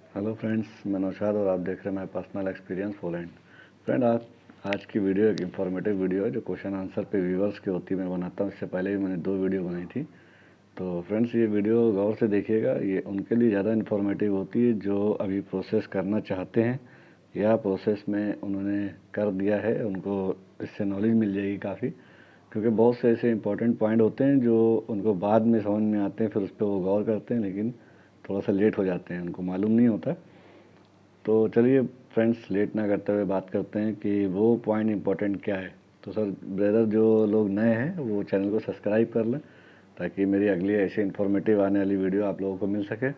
Hello friends, मैं नौशाद और आप देख रहे हैं my personal experience Poland. Friend, आज की वीडियो एक इन्फॉर्मेटिव वीडियो है जो क्वेश्चन आंसर पे व्यूवर्स की होती है। मैं बनाता हूँ, इससे पहले भी मैंने 2 वीडियो बनाई थी। तो फ्रेंड्स, ये वीडियो गौर से देखिएगा। ये उनके लिए ज़्यादा इन्फॉर्मेटिव होती है जो अभी प्रोसेस करना चाहते हैं या प्रोसेस में उन्होंने कर दिया है। उनको इससे नॉलेज मिल जाएगी काफ़ी, क्योंकि बहुत से ऐसे इंपॉर्टेंट पॉइंट होते हैं जो उनको बाद में समझ में आते हैं, फिर उस पर वो गौर करते हैं, लेकिन थोड़ा सा लेट हो जाते हैं, उनको मालूम नहीं होता। तो चलिए फ्रेंड्स, लेट ना करते हुए बात करते हैं कि वो पॉइंट इंपॉर्टेंट क्या है। तो सर ब्रदर, जो लोग नए हैं वो चैनल को सब्सक्राइब कर लें ताकि मेरी अगली ऐसी इन्फॉर्मेटिव आने वाली वीडियो आप लोगों को मिल सके।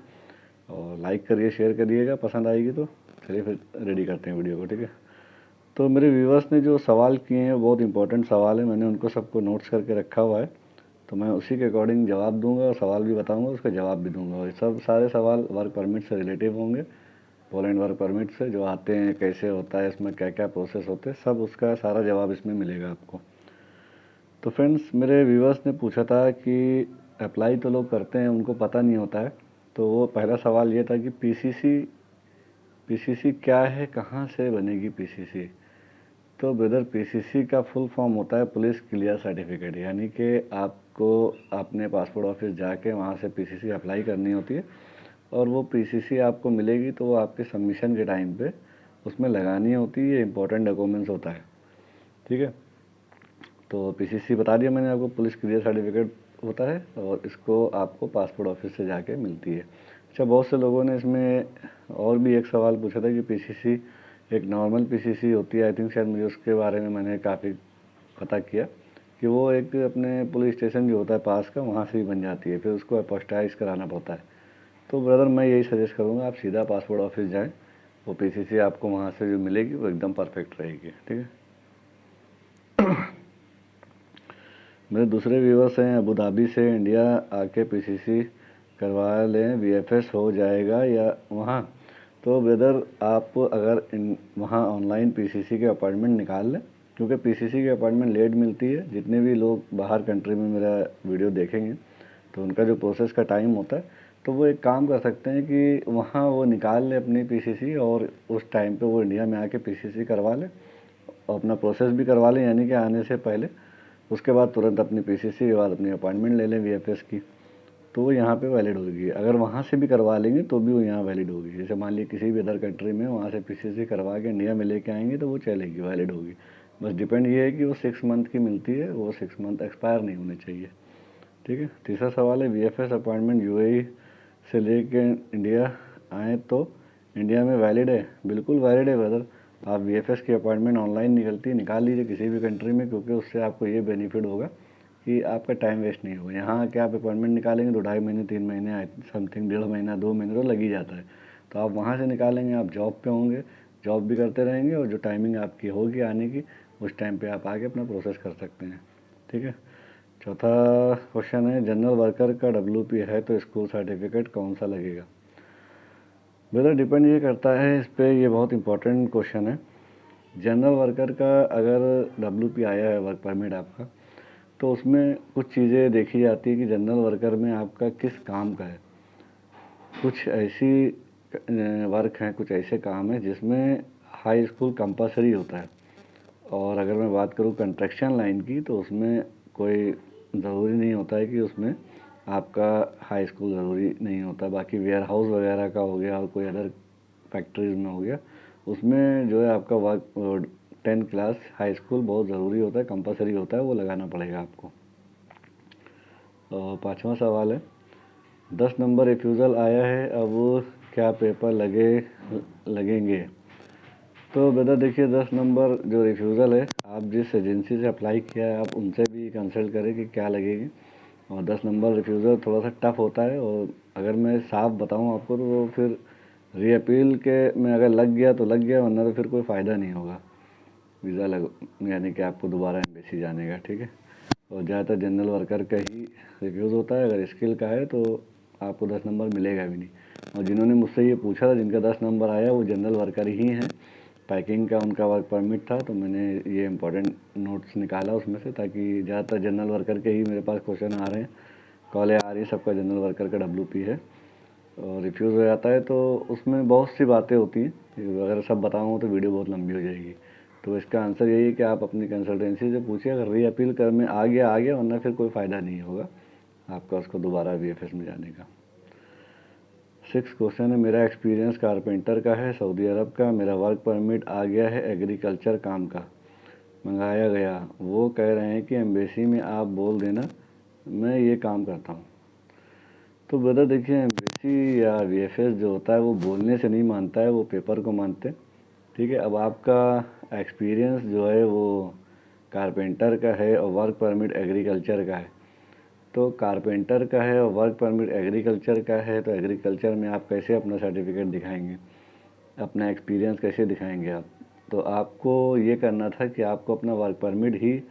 और लाइक करिए, शेयर करिएगा, पसंद आएगी तो। चलिए फिर रेडी करते हैं वीडियो को, ठीक है। तो मेरे व्यूवर्स ने जो सवाल किए हैं वो बहुत इंपॉर्टेंट सवाल है। मैंने उनको सबको नोट्स करके रखा हुआ है, तो मैं उसी के अकॉर्डिंग जवाब दूंगा और सवाल भी बताऊंगा, उसका जवाब भी दूंगा। और सब सारे सवाल वर्क परमिट से रिलेटिव होंगे, पोलैंड वर्क परमिट से जो आते हैं, कैसे होता है, इसमें क्या क्या प्रोसेस होते हैं, सब उसका सारा जवाब इसमें मिलेगा आपको। तो फ्रेंड्स, मेरे व्यूवर्स ने पूछा था कि अप्लाई तो लोग करते हैं, उनको पता नहीं होता है। तो वो पहला सवाल ये था कि पीसीसी क्या है, कहाँ से बनेगी पीसीसी। तो ब्रदर, पीसीसी का फुल फॉर्म होता है पुलिस क्लियर सर्टिफिकेट, यानी कि आपको अपने पासपोर्ट ऑफिस जाके वहाँ से पीसीसी अप्लाई करनी होती है। और वो पीसीसी आपको मिलेगी तो वो आपके सबमिशन के टाइम पे उसमें लगानी होती है। ये इंपॉर्टेंट डॉक्यूमेंट्स होता है, ठीक है। तो पीसीसी बता दिया मैंने आपको, पुलिस क्लियर सर्टिफिकेट होता है, और इसको आपको पासपोर्ट ऑफिस से जाके मिलती है। अच्छा, बहुत से लोगों ने इसमें और भी एक सवाल पूछा था कि पीसीसी एक नॉर्मल पीसीसी होती है। आई थिंक शायद मुझे उसके बारे में मैंने काफ़ी पता किया कि वो एक अपने पुलिस स्टेशन जो होता है पास का, वहाँ से ही बन जाती है, फिर उसको अपोस्टाइज कराना पड़ता है। तो ब्रदर, मैं यही सजेस्ट करूँगा, आप सीधा पासपोर्ट ऑफिस जाएँ। वो पीसीसी आपको वहाँ से जो मिलेगी वो एकदम परफेक्ट रहेगी, ठीक है। मेरे दूसरे व्यूवर्स हैं अबू धाबी से, इंडिया आके पीसीसी करवा लें, वीएफएस हो जाएगा या वहाँ। तो ब्रदर, आप अगर वहाँ ऑनलाइन पीसीसी के अपॉइंटमेंट निकाल लें, क्योंकि पीसीसी की अपॉइंटमेंट लेट मिलती है। जितने भी लोग बाहर कंट्री में मेरा वीडियो देखेंगे तो उनका जो प्रोसेस का टाइम होता है, तो वो एक काम कर सकते हैं कि वहाँ वो निकाल ले अपनी पीसीसी, और उस टाइम पे वो इंडिया में आके पीसीसी करवा ले और अपना प्रोसेस भी करवा लें, यानी कि आने से पहले। उसके बाद तुरंत अपनी पीसीसी के बाद अपनी अपॉइंटमेंट ले लें वीएफएस की, तो वो यहाँ पे वैलिड होगी। अगर वहाँ से भी करवा लेंगे तो भी वो यहाँ वैलिड होगी। जैसे मान लीजिए किसी भी अदर कंट्री में वहाँ से पीसीसी करवा के इंडिया में लेके आएंगे तो वो चलेगी, वैलिड होगी। बस डिपेंड ये है कि वो 6 मंथ की मिलती है, वो 6 मंथ एक्सपायर नहीं होने चाहिए, ठीक है। तीसरा सवाल है, वीएफएस अपॉइंटमेंट यूएई से लेके इंडिया आए तो इंडिया में वैलिड है। बिल्कुल वैलिड है ब्रदर। आप वीएफएस की अपॉइंटमेंट ऑनलाइन निकाल लीजिए किसी भी कंट्री में, क्योंकि उससे आपको ये बेनिफिट होगा कि आपका टाइम वेस्ट नहीं होगा। यहाँ आके आप अपॉइंटमेंट निकालेंगे तो 2.5 महीने 3 महीने समथिंग, 1.5 महीना 2 महीने तो लग ही जाता है। तो आप वहाँ से निकालेंगे, आप जॉब पे होंगे, जॉब भी करते रहेंगे, और जो टाइमिंग आपकी होगी आने की, उस टाइम पे आप आके अपना प्रोसेस कर सकते हैं, ठीक है। चौथा क्वेश्चन है, जनरल वर्कर का डब्ल्यूपी है तो स्कूल सर्टिफिकेट कौन सा लगेगा। ब्रदर, डिपेंड ये करता है इस पर, ये बहुत इंपॉर्टेंट क्वेश्चन है। जनरल वर्कर का अगर डब्ल्यूपी आया है, वर्क परमिट आपका, तो उसमें कुछ चीज़ें देखी जाती है कि जनरल वर्कर में आपका किस काम का है। कुछ ऐसी वर्क हैं, कुछ ऐसे काम हैं जिसमें हाई स्कूल कंपलसरी होता है। और अगर मैं बात करूँ कंस्ट्रक्शन लाइन की, तो उसमें कोई ज़रूरी नहीं होता है कि उसमें आपका हाई स्कूल ज़रूरी नहीं होता। बाकी वेयर हाउस वगैरह का हो गया और कोई अदर फैक्ट्रीज में हो गया, उसमें जो है आपका वर्क 10 क्लास हाई स्कूल बहुत ज़रूरी होता है, कंपलसरी होता है, वो लगाना पड़ेगा आपको। और पाँचवा सवाल है, 10 नंबर रिफ्यूज़ल आया है, अब क्या पेपर लगेंगे। तो ब्रदर देखिए, 10 नंबर जो रिफ्यूज़ल है, आप जिस एजेंसी से अप्लाई किया है आप उनसे भी कंसल्ट करें कि क्या लगेगी। और 10 नंबर रिफ्यूज़ल थोड़ा सा टफ होता है, और अगर मैं साफ बताऊं आपको तो वो फिर रीअपील के में अगर लग गया तो लग गया, वरना तो फिर कोई फ़ायदा नहीं होगा वीज़ा यानी कि आपको दोबारा एम्बेसी जाने का, ठीक है। और ज़्यादातर जनरल वर्कर का ही रिफ्यूज़ होता है। अगर स्किल का है तो आपको 10 नंबर मिलेगा भी नहीं। और जिन्होंने मुझसे ये पूछा था, जिनका 10 नंबर आया, वो जनरल वर्कर ही हैं। पैकिंग का उनका वर्क परमिट था, तो मैंने ये इंपॉर्टेंट नोट्स निकाला उसमें से, ताकि ज़्यादातर जनरल वर्कर के ही मेरे पास क्वेश्चन आ रहे हैं, कॉलें आ रही है, सबका जनरल वर्कर का डब्ल्यूपी है। और रिफ्यूज़ हो जाता है तो उसमें बहुत सी बातें होती हैं, अगर सब बताऊँ तो वीडियो बहुत लंबी हो जाएगी। तो इसका आंसर यही है कि आप अपनी कंसल्टेंसी से पूछिए, अगर री अपील कर में आ गया, वरना फिर कोई फ़ायदा नहीं होगा आपका उसको दोबारा वीएफएस में जाने का। 6 क्वेश्चन है, मेरा एक्सपीरियंस कारपेंटर का है, सऊदी अरब का। मेरा वर्क परमिट आ गया है एग्रीकल्चर काम का, मंगाया गया। वो कह रहे हैं कि एम्बेसी में आप बोल देना मैं ये काम करता हूँ। तो ब्रदर देखिए, एम्बेसी या वीएफएस जो होता है वो बोलने से नहीं मानता है, वो पेपर को मानते हैं। ठीक है, अब आपका एक्सपीरियंस जो है वो कारपेंटर का है और वर्क परमिट एग्रीकल्चर का है। तो कारपेंटर का है और वर्क परमिट एग्रीकल्चर का है, तो एग्रीकल्चर में आप कैसे अपना सर्टिफिकेट दिखाएंगे, अपना एक्सपीरियंस कैसे दिखाएंगे आप? तो आपको ये करना था कि आपको अपना वर्क परमिट ही,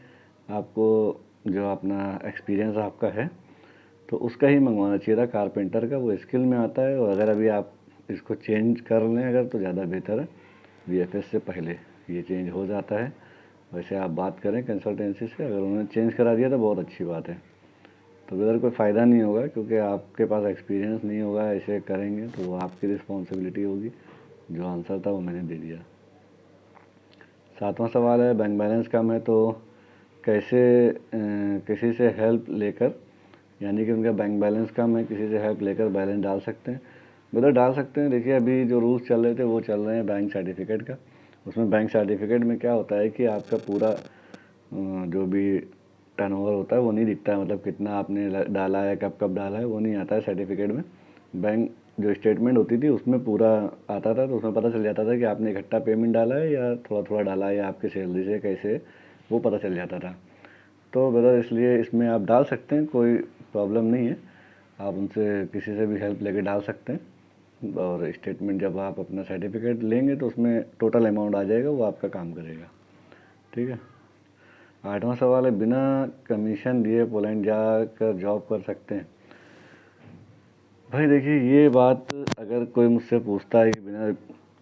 आपको जो अपना एक्सपीरियंस आपका है तो उसका ही मंगवाना चाहिए था कारपेंटर का, वो स्किल में आता है। और अगर अभी आप इसको चेंज कर लें अगर, तो ज़्यादा बेहतर है, वीएफएस से पहले ये चेंज हो जाता है। वैसे आप बात करें कंसल्टेंसी से, अगर उन्होंने चेंज करा दिया तो बहुत अच्छी बात है। तो इधर कोई फ़ायदा नहीं होगा, क्योंकि आपके पास एक्सपीरियंस नहीं होगा, ऐसे करेंगे तो वो आपकी रिस्पॉन्सिबिलिटी होगी। जो आंसर था वो मैंने दे दिया। 7वां सवाल है, बैंक बैलेंस कम है तो कैसे किसी से हेल्प लेकर, यानी कि उनका बैंक बैलेंस कम है, किसी से हेल्प लेकर बैलेंस डाल सकते हैं? मतलब डाल सकते हैं। देखिए, अभी जो रूल्स चल रहे थे वो चल रहे हैं बैंक सर्टिफिकेट का। उसमें बैंक सर्टिफिकेट में क्या होता है कि आपका पूरा जो भी टर्नओवर होता है वो नहीं दिखता है, मतलब कितना आपने डाला है, कब कब डाला है, वो नहीं आता है सर्टिफिकेट में। बैंक जो स्टेटमेंट होती थी उसमें पूरा आता था, तो उसमें पता चल जाता था कि आपने इकट्ठा पेमेंट डाला है या थोड़ा थोड़ा डाला है, या आपकी सैलरी से कैसे, वो पता चल जाता था। तो ब्रदर इसलिए इसमें आप डाल सकते हैं, कोई प्रॉब्लम नहीं है। आप उनसे किसी से भी हेल्प लेके डाल सकते हैं। और स्टेटमेंट जब आप अपना सर्टिफिकेट लेंगे तो उसमें टोटल अमाउंट आ जाएगा, वो आपका काम करेगा। ठीक है। 8वां सवाल है, बिना कमीशन दिए पोलैंड जाकर जॉब कर सकते हैं? भाई देखिए, ये बात अगर कोई मुझसे पूछता है कि बिना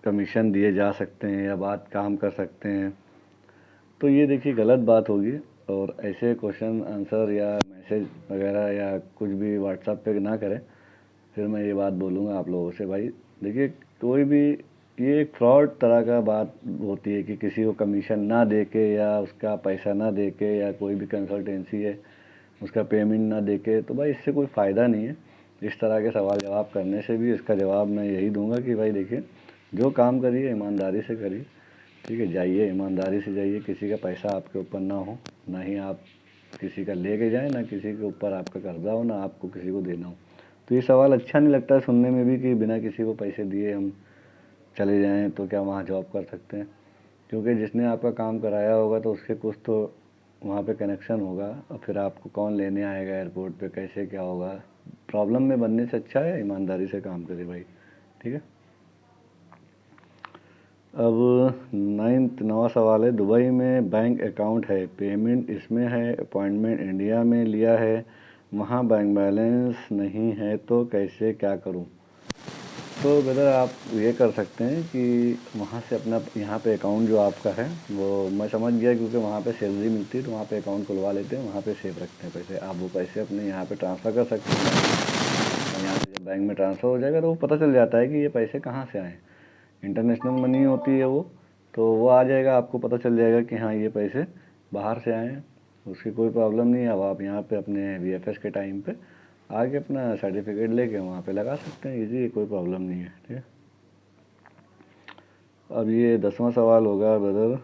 कमीशन दिए जा सकते हैं या बात काम कर सकते हैं, तो ये देखिए गलत बात होगी। और ऐसे क्वेश्चन आंसर या मैसेज वगैरह या कुछ भी व्हाट्सएप पे ना करें। फिर मैं ये बात बोलूँगा आप लोगों से, भाई देखिए, कोई भी, ये एक फ्रॉड तरह का बात होती है कि किसी को कमीशन ना दे के या उसका पैसा ना दे के, या कोई भी कंसल्टेंसी है उसका पेमेंट ना दे के, तो भाई इससे कोई फ़ायदा नहीं है। इस तरह के सवाल जवाब करने से भी इसका जवाब मैं यही दूंगा कि भाई देखिए, जो काम करिए ईमानदारी से करिए। ठीक है, जाइए ईमानदारी से जाइए, किसी का पैसा आपके ऊपर ना हो, ना ही आप किसी का लेके जाएं, ना किसी के ऊपर आपका कर्जा हो, ना आपको किसी को देना हो। तो ये सवाल अच्छा नहीं लगता है सुनने में भी कि बिना किसी को पैसे दिए हम चले जाएं तो क्या वहाँ जॉब कर सकते हैं? क्योंकि जिसने आपका काम कराया होगा तो उसके कुछ तो वहाँ पे कनेक्शन होगा, और फिर आपको कौन लेने आएगा एयरपोर्ट पे, कैसे क्या होगा? प्रॉब्लम में बनने से अच्छा है ईमानदारी से काम करे भाई। ठीक है। अब 9वां सवाल है, दुबई में बैंक अकाउंट है, पेमेंट इसमें है, अपॉइंटमेंट इंडिया में लिया है, वहाँ बैंक बैलेंस नहीं है, तो कैसे क्या करूँ? तो ब्रदर आप ये कर सकते हैं कि वहाँ से अपना यहाँ पे अकाउंट जो आपका है वो, मैं समझ गया, क्योंकि वहाँ पे सैलरी मिलती है तो वहाँ पे अकाउंट खुलवा लेते हैं, वहाँ पे सेव रखते हैं पैसे। आप वो पैसे अपने यहाँ पे ट्रांसफ़र कर सकते हैं, और यहाँ से जब बैंक में ट्रांसफ़र हो जाएगा तो वो पता चल जाता है कि ये पैसे कहाँ से आए। इंटरनेशनल मनी होती है वो, तो वो आ जाएगा, आपको पता चल जाएगा कि हाँ ये पैसे बाहर से आए हैं। उसकी कोई प्रॉब्लम नहीं है। अब आप यहाँ पे अपने वीएफएस के टाइम पे आके अपना सर्टिफिकेट लेके वहाँ पे लगा सकते हैं इजी, कोई प्रॉब्लम नहीं है। ठीक है। अब ये 10वां सवाल होगा ब्रदर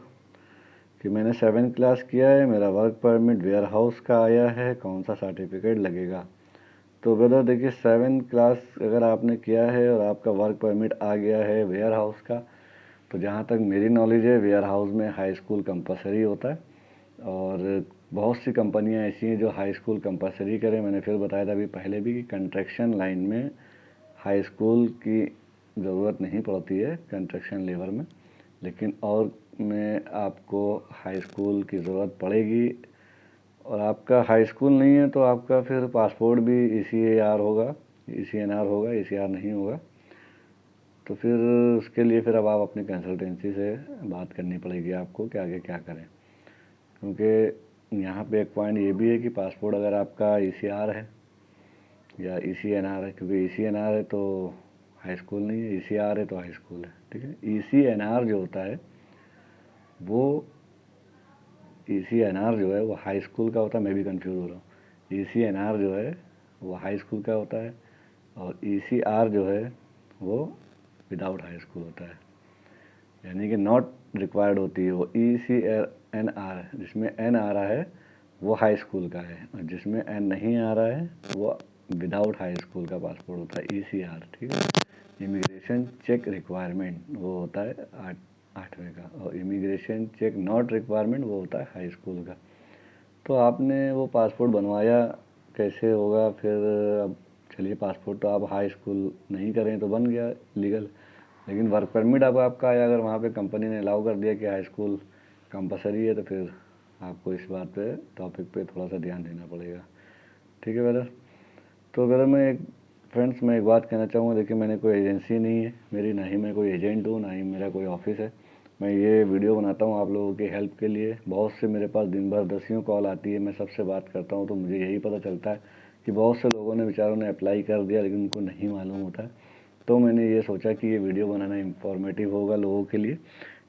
कि मैंने 7th क्लास किया है, मेरा वर्क परमिट वेयर हाउस का आया है, कौन सा सर्टिफिकेट लगेगा? तो ब्रदर देखिए, 7th क्लास अगर आपने किया है और आपका वर्क परमिट आ गया है वेयर हाउस का, तो जहाँ तक मेरी नॉलेज है वेयर हाउस में हाई स्कूल कंपलसरी होता है। और बहुत सी कंपनियां ऐसी हैं जो हाई स्कूल कंपलसरी करें। मैंने फिर बताया था अभी पहले भी कि कंस्ट्रक्शन लाइन में हाई स्कूल की ज़रूरत नहीं पड़ती है कंस्ट्रक्शन लेबर में, लेकिन और में आपको हाई स्कूल की ज़रूरत पड़ेगी। और आपका हाई स्कूल नहीं है तो आपका फिर पासपोर्ट भी ECAR होगा, ECNR होगा, ECR नहीं होगा। तो फिर उसके लिए फिर अब आप अपनी कंसल्टेंसी से बात करनी पड़ेगी आपको कि आगे क्या करें। क्योंकि यहाँ पे एक पॉइंट ये भी है कि पासपोर्ट अगर आपका ECR है या ECNR है, क्योंकि ECNR है तो हाई स्कूल नहीं है, ECR है तो हाई स्कूल है, ठीक है। ECNR जो होता है वो ECNR जो है वो हाई स्कूल का होता है, मैं भी कंफ्यूज हो रहा हूँ। ECNR जो है वो हाई स्कूल का होता है और ECR जो है वो विदाउट हाई स्कूल होता है, यानी कि नॉट रिक्वायर्ड होती है वो। ECNR जिसमें N आ रहा है वो हाई स्कूल का है, और जिसमें N नहीं आ रहा है वो विदाउट हाई स्कूल का पासपोर्ट होता है, ECR, ठीक है। इमिग्रेशन चेक रिक्वायरमेंट वो होता है 8वें का, और इमिग्रेशन चेक नॉट रिक्वायरमेंट वो होता है हाई स्कूल का। तो आपने वो पासपोर्ट बनवाया, कैसे होगा फिर? अब चलिए, पासपोर्ट तो आप हाई स्कूल नहीं करें तो बन गया लीगल, लेकिन वर्क परमिट अब आपका आया, अगर वहाँ पे कंपनी ने अलाउ कर दिया कि हाई स्कूल कंपलसरी है, तो फिर आपको इस बात पे टॉपिक पे थोड़ा सा ध्यान देना पड़ेगा, ठीक है ब्रदर। तो ब्रदर मैं एक बात कहना चाहूँगा, देखिए मैंने कोई एजेंसी नहीं है मेरी, ना ही मैं कोई एजेंट हूँ, ना ही मेरा कोई ऑफिस है। मैं ये वीडियो बनाता हूँ आप लोगों की हेल्प के लिए। बहुत से मेरे पास दिन भर दसियों कॉल आती है, मैं सबसे बात करता हूँ, तो मुझे यही पता चलता है कि बहुत से लोगों ने बेचारों ने अप्लाई कर दिया लेकिन उनको नहीं मालूम होता है। तो मैंने ये सोचा कि ये वीडियो बनाना इंफॉर्मेटिव होगा लोगों के लिए,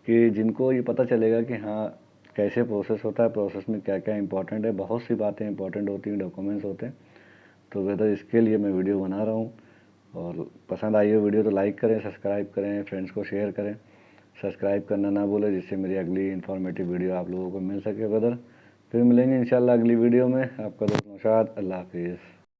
कि जिनको ये पता चलेगा कि हाँ कैसे प्रोसेस होता है, प्रोसेस में क्या क्या इंपॉर्टेंट है। बहुत सी बातें इंपॉर्टेंट होती हैं, डॉक्यूमेंट्स होते हैं, तो वेदर इसके लिए मैं वीडियो बना रहा हूँ। और पसंद आई हो वीडियो तो लाइक करें, सब्सक्राइब करें, फ्रेंड्स को शेयर करें, सब्सक्राइब करना ना भूलें, जिससे मेरी अगली इन्फॉर्मेटिव वीडियो आप लोगों को मिल सके ब्रदर। फिर मिलेंगे इंशाल्लाह अगली वीडियो में। आपका दोस्त नौशाद, अल्लाह हाफिज़।